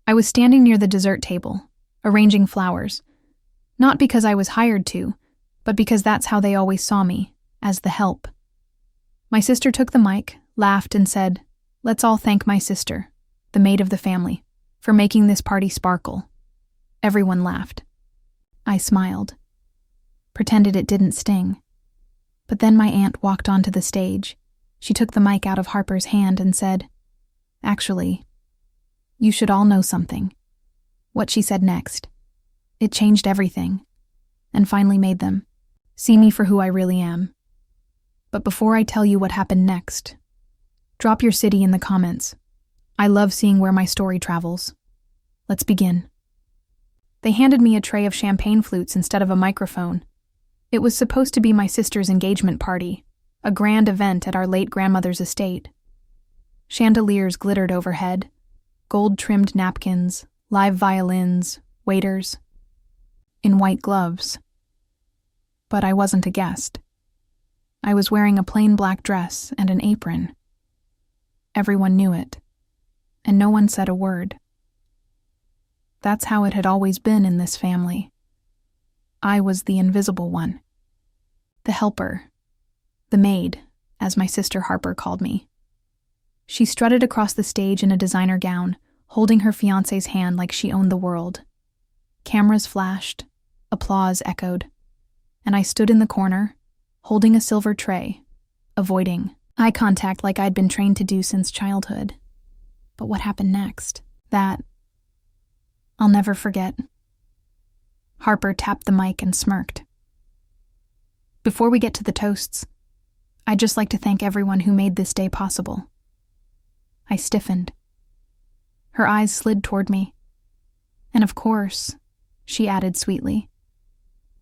I was standing near the dessert table, arranging flowers. Not because I was hired to, but because that's how they always saw me, as the help. My sister took the mic, laughed, and said, "Let's all thank my sister, the maid of the family, for making this party sparkle." Everyone laughed. I smiled, pretended it didn't sting. But then my aunt walked onto the stage. She took the mic out of Harper's hand and said, "Actually, you should all know something." What she said next, it changed everything, and finally made them see me for who I really am. But before I tell you what happened next, drop your city in the comments. I love seeing where my story travels. Let's begin. They handed me a tray of champagne flutes instead of a microphone. It was supposed to be my sister's engagement party, a grand event at our late grandmother's estate. Chandeliers glittered overhead, gold-trimmed napkins, live violins, waiters, in white gloves. But I wasn't a guest. I was wearing a plain black dress and an apron. Everyone knew it, and no one said a word. That's how it had always been in this family. I was the invisible one. The helper. The maid, as my sister Harper called me. She strutted across the stage in a designer gown, holding her fiancé's hand like she owned the world. Cameras flashed, applause echoed, and I stood in the corner, holding a silver tray, avoiding eye contact like I'd been trained to do since childhood. But what happened next? That I'll never forget. Harper tapped the mic and smirked. "Before we get to the toasts, I'd just like to thank everyone who made this day possible." I stiffened. Her eyes slid toward me. "And of course," she added sweetly,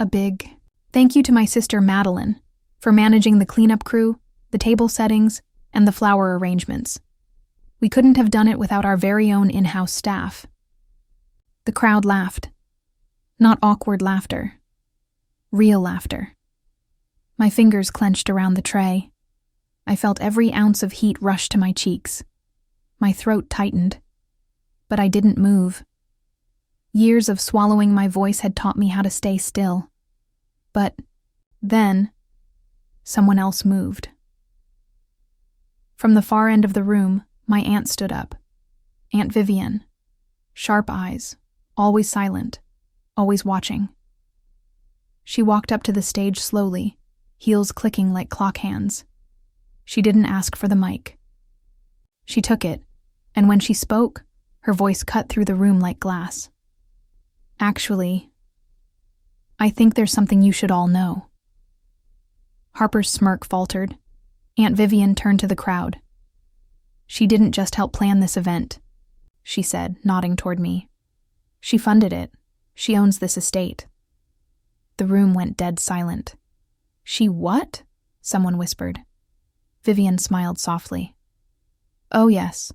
"a big thank you to my sister Madeline for managing the cleanup crew, the table settings, and the flower arrangements. We couldn't have done it without our very own in-house staff." The crowd laughed. Not awkward laughter. Real laughter. My fingers clenched around the tray. I felt every ounce of heat rush to my cheeks. My throat tightened. But I didn't move. Years of swallowing my voice had taught me how to stay still. But then, someone else moved. From the far end of the room, my aunt stood up. Aunt Vivian. Sharp eyes, always silent, always watching. She walked up to the stage slowly, heels clicking like clock hands. She didn't ask for the mic. She took it, and when she spoke, her voice cut through the room like glass. "Actually, I think there's something you should all know." Harper's smirk faltered. Aunt Vivian turned to the crowd. "She didn't just help plan this event," she said, nodding toward me. "She funded it. She owns this estate." The room went dead silent. "She what?" someone whispered. Vivian smiled softly. "Oh yes.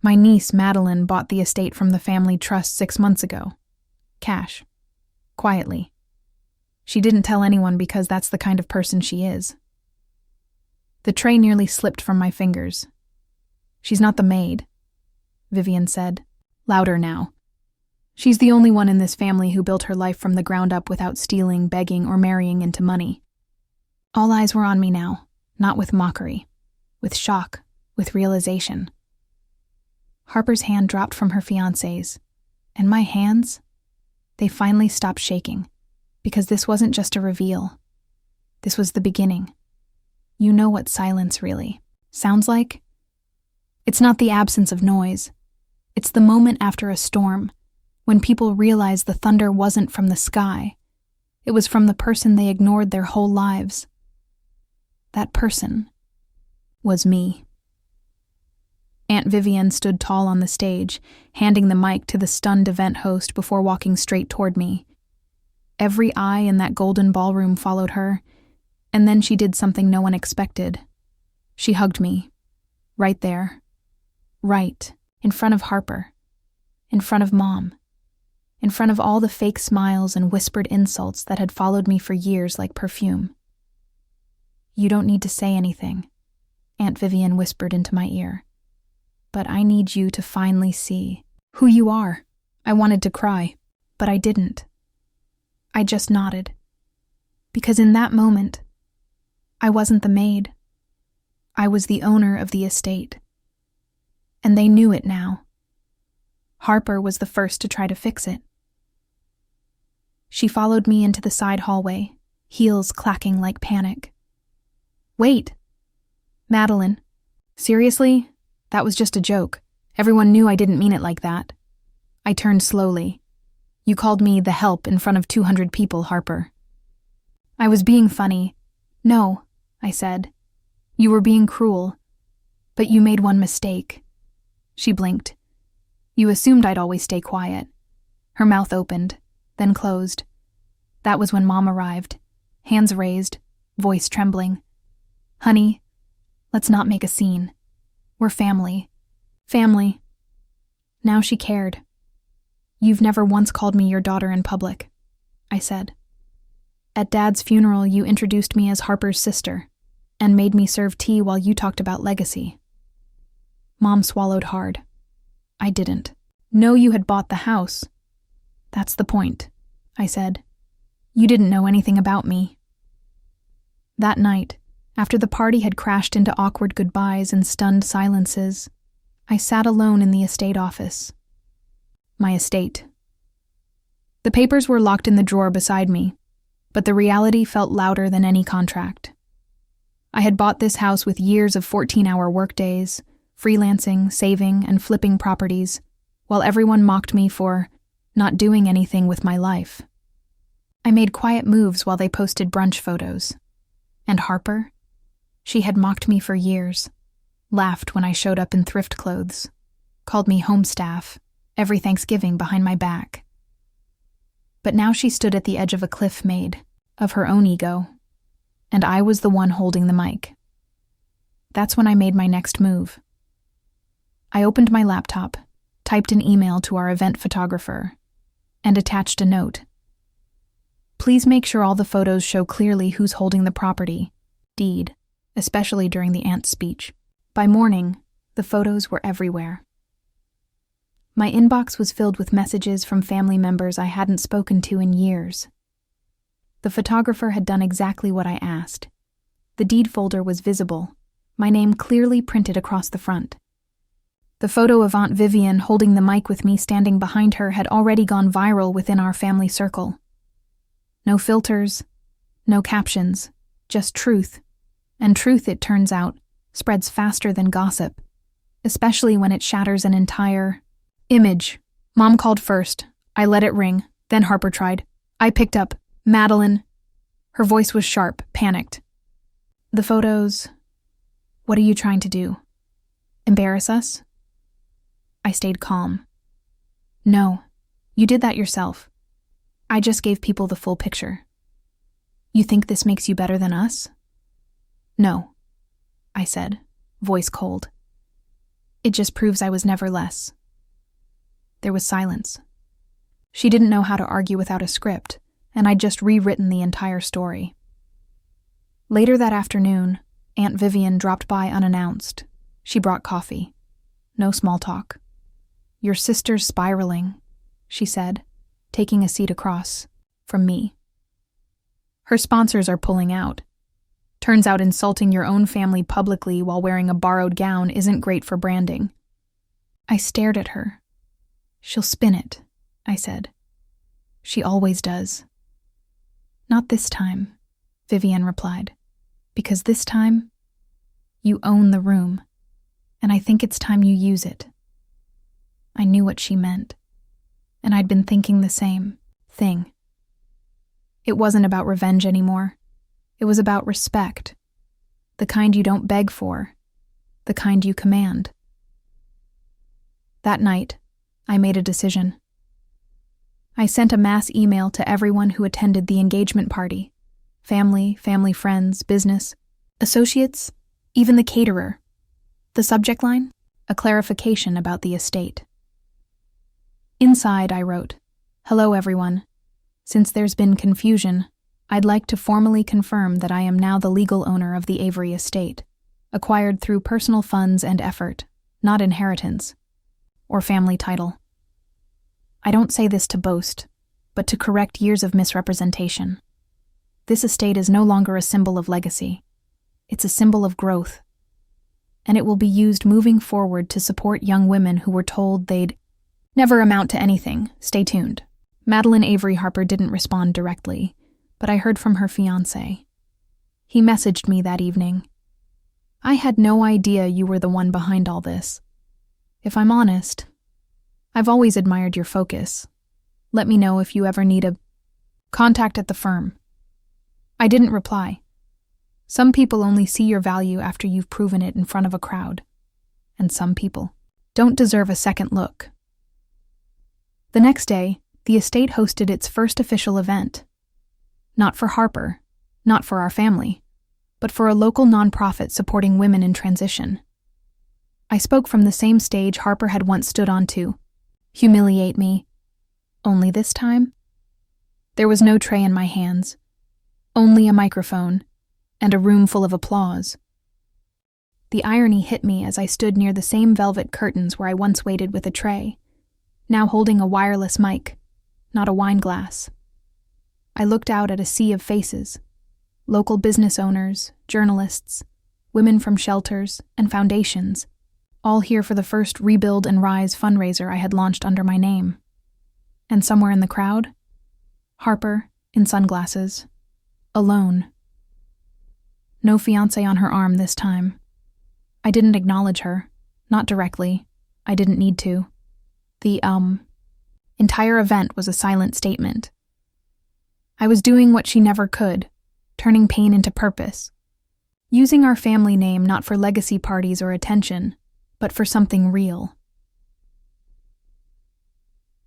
My niece Madeline bought the estate from the family trust 6 months ago. Cash. Quietly. She didn't tell anyone because that's the kind of person she is." The tray nearly slipped from my fingers. "She's not the maid," Vivian said, louder now. "She's the only one in this family who built her life from the ground up without stealing, begging, or marrying into money." All eyes were on me now, not with mockery, with shock, with realization. Harper's hand dropped from her fiancé's, and my hands, they finally stopped shaking, because this wasn't just a reveal. This was the beginning. You know what silence really sounds like? It's not the absence of noise. It's the moment after a storm, when people realize the thunder wasn't from the sky. It was from the person they ignored their whole lives. That person was me. Aunt Vivian stood tall on the stage, handing the mic to the stunned event host before walking straight toward me. Every eye in that golden ballroom followed her, and then she did something no one expected. She hugged me, right there, right in front of Harper, in front of Mom, in front of all the fake smiles and whispered insults that had followed me for years like perfume. "You don't need to say anything," Aunt Vivian whispered into my ear. "But I need you to finally see Who you are. I wanted to cry, but I didn't. I just nodded. Because in that moment, I wasn't the maid. I was the owner of the estate. And they knew it now. Harper was the first to try to fix it. She followed me into the side hallway, heels clacking like panic. Wait! Madeline. Seriously? That was just a joke. Everyone knew I didn't mean it like that. I turned slowly. You called me the help in front of 200 people, Harper. I was being funny. No, I said. You were being cruel. But you made one mistake. She blinked. You assumed I'd always stay quiet. Her mouth opened, then closed. That was when Mom arrived, hands raised, voice trembling. Honey, let's not make a scene. We're family. Family. Now she cared. You've never once called me your daughter in public, I said. At Dad's funeral, you introduced me as Harper's sister and made me serve tea while you talked about legacy. Mom swallowed hard. I didn't. Know you had bought the house. That's the point, I said. You didn't know anything about me. That night, after the party had crashed into awkward goodbyes and stunned silences, I sat alone in the estate office. My estate. The papers were locked in the drawer beside me, but the reality felt louder than any contract. I had bought this house with years of 14-hour workdays, freelancing, saving, and flipping properties, while everyone mocked me for not doing anything with my life. I made quiet moves while they posted brunch photos. And Harper? She had mocked me for years, laughed when I showed up in thrift clothes, called me home staff every Thanksgiving behind my back. But now she stood at the edge of a cliff made of her own ego, and I was the one holding the mic. That's when I made my next move. I opened my laptop, typed an email to our event photographer, and attached a note. Please make sure all the photos show clearly who's holding the property, deed, especially during the aunt's speech. By morning, the photos were everywhere. My inbox was filled with messages from family members I hadn't spoken to in years. The photographer had done exactly what I asked. The deed folder was visible, my name clearly printed across the front. The photo of Aunt Vivian holding the mic with me standing behind her had already gone viral within our family circle. No filters, no captions, just truth. And truth, it turns out, spreads faster than gossip, especially when it shatters an entire image. Mom called first. I let it ring. Then Harper tried. I picked up. Madeline. Her voice was sharp, panicked. The photos. What are you trying to do? Embarrass us? I stayed calm. No, you did that yourself. I just gave people the full picture. You think this makes you better than us? No, I said, voice cold. It just proves I was never less. There was silence. She didn't know how to argue without a script, and I'd just rewritten the entire story. Later that afternoon, Aunt Vivian dropped by unannounced. She brought coffee. No small talk. Your sister's spiraling, she said, taking a seat across from me. Her sponsors are pulling out. Turns out insulting your own family publicly while wearing a borrowed gown isn't great for branding. I stared at her. She'll spin it, I said. She always does. Not this time, Vivian replied, because this time, you own the room, and I think it's time you use it. I knew what she meant, and I'd been thinking the same thing. It wasn't about revenge anymore. It was about respect, the kind you don't beg for, the kind you command. That night, I made a decision. I sent a mass email to everyone who attended the engagement party. Family, family friends, business, associates, even the caterer. The subject line? A clarification about the estate. Inside, I wrote, "Hello, everyone. Since there's been confusion, I'd like to formally confirm that I am now the legal owner of the Avery estate, acquired through personal funds and effort, not inheritance or family title. I don't say this to boast, but to correct years of misrepresentation. This estate is no longer a symbol of legacy. It's a symbol of growth. And it will be used moving forward to support young women who were told they'd never amount to anything. Stay tuned. Madeline Avery Harper didn't respond directly, but I heard from her fiancé. He messaged me that evening. I had no idea you were the one behind all this. If I'm honest, I've always admired your focus. Let me know if you ever need a contact at the firm. I didn't reply. Some people only see your value after you've proven it in front of a crowd. And some people don't deserve a second look. The next day, the estate hosted its first official event. Not for Harper, not for our family, but for a local nonprofit supporting women in transition. I spoke from the same stage Harper had once stood on to humiliate me. Only this time, there was no tray in my hands, only a microphone and a room full of applause. The irony hit me as I stood near the same velvet curtains where I once waited with a tray, now holding a wireless mic, not a wine glass. I looked out at a sea of faces, local business owners, journalists, women from shelters and foundations, all here for the first Rebuild and Rise fundraiser I had launched under my name. And somewhere in the crowd, Harper, in sunglasses, alone. No fiancé on her arm this time. I didn't acknowledge her, not directly. I didn't need to. The entire event was a silent statement. I was doing what she never could, turning pain into purpose. Using our family name not for legacy parties or attention, but for something real.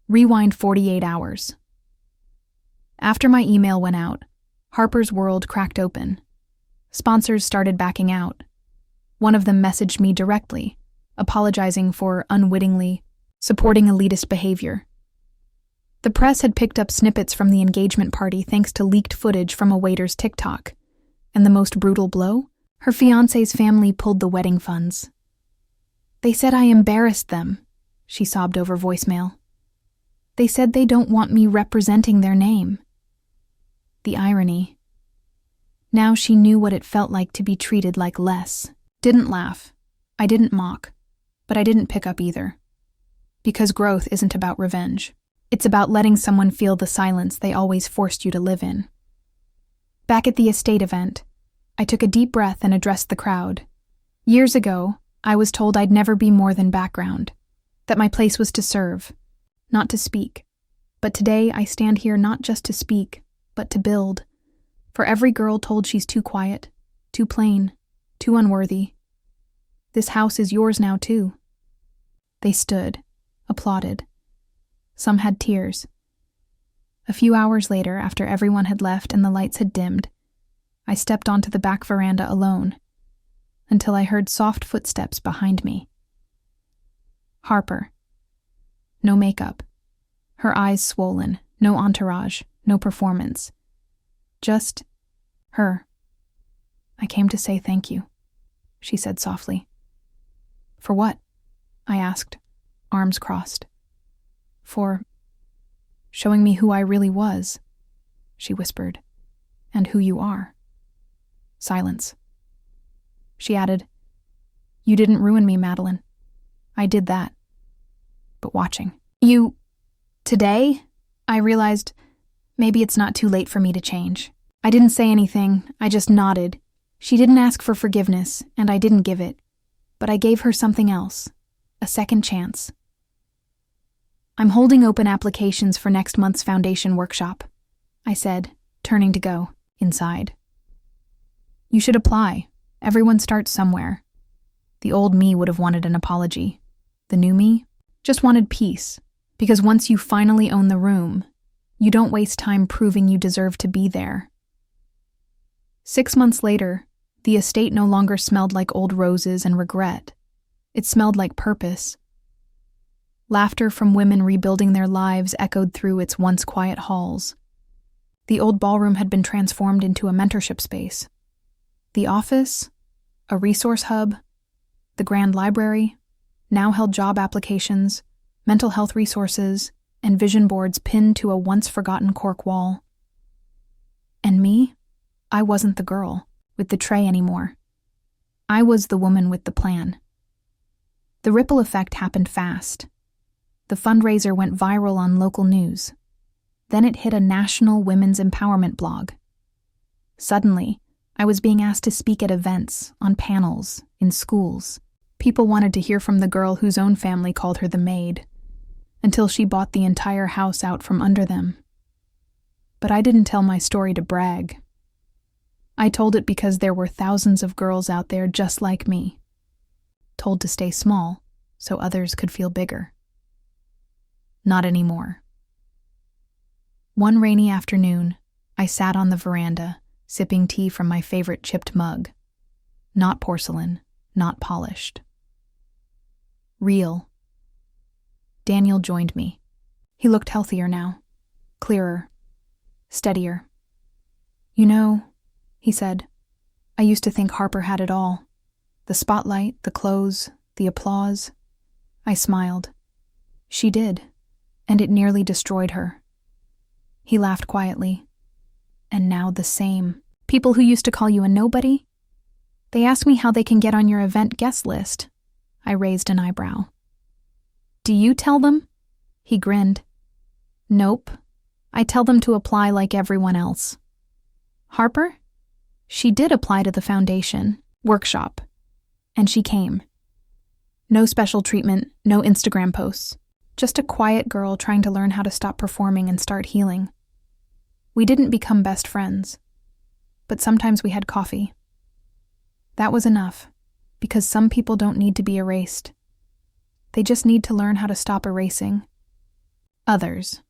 Rewind 48 hours. After my email went out, Harper's world cracked open. Sponsors started backing out. One of them messaged me directly, apologizing for unwittingly supporting elitist behavior. The press had picked up snippets from the engagement party thanks to leaked footage from a waiter's TikTok. And the most brutal blow? Her fiancé's family pulled the wedding funds. They said I embarrassed them, she sobbed over voicemail. They said they don't want me representing their name. The irony. Now she knew what it felt like to be treated like less. Didn't laugh. I didn't mock. But I didn't pick up either. Because growth isn't about revenge. It's about letting someone feel the silence they always forced you to live in. Back at the estate event, I took a deep breath and addressed the crowd. Years ago, I was told I'd never be more than background, that my place was to serve, not to speak. But today I stand here not just to speak, but to build. For every girl told she's too quiet, too plain, too unworthy. This house is yours now too. They stood, applauded. Some had tears. A few hours later, after everyone had left and the lights had dimmed, I stepped onto the back veranda alone, until I heard soft footsteps behind me. Harper. No makeup. Her eyes swollen, no entourage, no performance. Just her. I came to say thank you, she said softly. For what? I asked, arms crossed. For showing me who I really was, she whispered, and who you are. Silence. She added, You didn't ruin me, Madeline. I did that. But watching. Today, I realized maybe it's not too late for me to change. I didn't say anything, I just nodded. She didn't ask for forgiveness, and I didn't give it. But I gave her something else, a second chance. I'm holding open applications for next month's foundation workshop, I said, turning to go inside. You should apply. Everyone starts somewhere. The old me would have wanted an apology. The new me just wanted peace, because once you finally own the room, you don't waste time proving you deserve to be there. 6 months later, the estate no longer smelled like old roses and regret. It smelled like purpose. Laughter from women rebuilding their lives echoed through its once quiet halls. The old ballroom had been transformed into a mentorship space. The office, a resource hub, the grand library, now held job applications, mental health resources, and vision boards pinned to a once-forgotten cork wall. And me? I wasn't the girl with the tray anymore. I was the woman with the plan. The ripple effect happened fast. The fundraiser went viral on local news. Then it hit a national women's empowerment blog. Suddenly, I was being asked to speak at events, on panels, in schools. People wanted to hear from the girl whose own family called her the Maid, until she bought the entire house out from under them. But I didn't tell my story to brag. I told it because there were thousands of girls out there just like me, told to stay small so others could feel bigger. Not anymore. One rainy afternoon, I sat on the veranda, sipping tea from my favorite chipped mug. Not porcelain, not polished. Real. Daniel joined me. He looked healthier now, clearer, steadier. "You know," he said, "I used to think Harper had it all. The spotlight, the clothes, the applause." I smiled. "She did, and it nearly destroyed her." He laughed quietly. "And now the same. People who used to call you a nobody? They ask me how they can get on your event guest list." I raised an eyebrow. "Do you tell them?" He grinned. "Nope. I tell them to apply like everyone else." "Harper? She did apply to the foundation workshop, and she came. No special treatment, no Instagram posts. Just a quiet girl trying to learn how to stop performing and start healing. We didn't become best friends, but sometimes we had coffee. That was enough, because some people don't need to be erased. They just need to learn how to stop erasing others."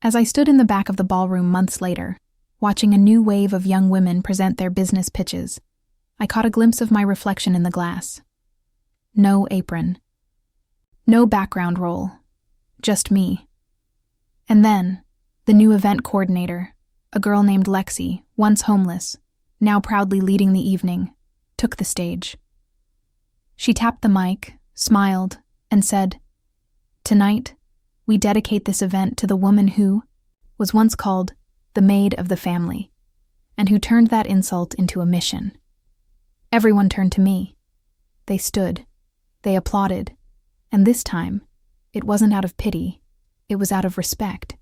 As I stood in the back of the ballroom months later, watching a new wave of young women present their business pitches, I caught a glimpse of my reflection in the glass. No apron. No background role. Just me. And then, the new event coordinator, a girl named Lexi, once homeless, now proudly leading the evening, took the stage. She tapped the mic, smiled, and said, "Tonight, we dedicate this event to the woman who was once called the maid of the family, and who turned that insult into a mission." Everyone turned to me. They stood. They applauded. And this time, it wasn't out of pity. It was out of respect.